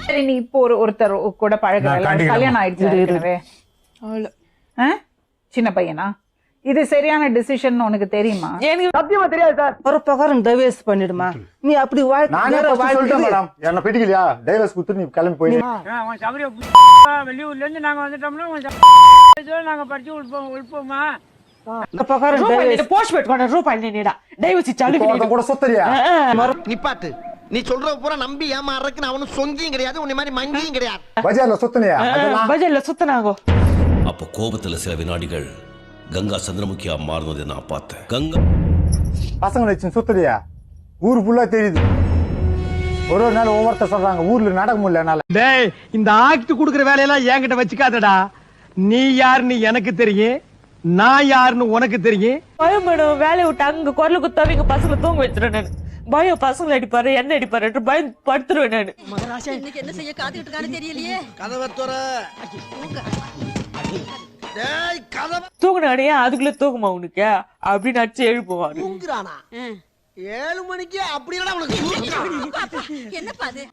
சரி, நீ இப்போ ஒருத்தர் கூட பழகுற, கல்யாணம் ஆயிடுச்சு, சின்ன பையனா? இது சரியான டிசிஷன் உனக்கு தெரியுமா? எனக்கு சத்தியமா தெரியாது சார். ஒரு பகரம் டைவர்ஸ் பண்ணிடுமா? நீ அப்படி நானே சொல்லிட்டேன் மேடம், என்ன பிடிக்கலையா டைவர்ஸ் கொடுத்து நீ கிளம்பி போய். வெளியூர்ல இருந்து நாங்க வந்துட்டோம்னா நாங்க படிச்சு உள்போமா போஸ்ட் பெட் ரூபாய் நீடா டைவர்ஸ் சாலு கூட சொத்தறியா நிப்பாட்டு. நீ சொல்ற பூரா நம்பி ஏமாறதுக்கு நான் ஒன்னும் சொங்கியும் கிடையாது, உன்னை மாதிரி மங்கியும் கிடையாது. பஜார்ல சொத்தனையா? பஜார்ல சொத்தனாகோ. அப்போ கோபத்துல சில வினாடிகள் கங்கா சந்திரமுகியா மாறினதை நான் பார்த்தேன். கங்கா பசங்களை வச்சு சொத்தறியா? ஊர் ஃபுல்லா தெரியுது. ஒரு நாள் ஒவ்வொருத்தர் சொல்றாங்க ஊர்ல நடக்க முடியல என்னால. டேய், இந்த ஆக்ட் குடுக்குற வேலையெல்லாம் என்கிட்ட வச்சுக்காதடா. நீ யாருன்னு எனக்கு தெரியும், நான் யாருன்னு உனக்கு தெரியும். பயம் மேடம், வேலையை விட்டு அங்க குரல் குத்தாவிங்க பசங்களை தூங்க வச்சிருவேன் நான். பயம் பசங்களை அடிப்பாரு, என்ன அடிப்பாரு பயம் படுத்துருவேன் நானு. இன்னைக்கு என்ன செய்ய காத்துக்கிட்டு இருக்கானு தெரியலையே. கதவை துற. தூங்கினானே அதுக்குள்ள தூக்குமா உனக்கு அப்படின்னு அடிச்சு எழுப்புவாரு. 7 மணிக்கு அப்படி என்னப்பா அது?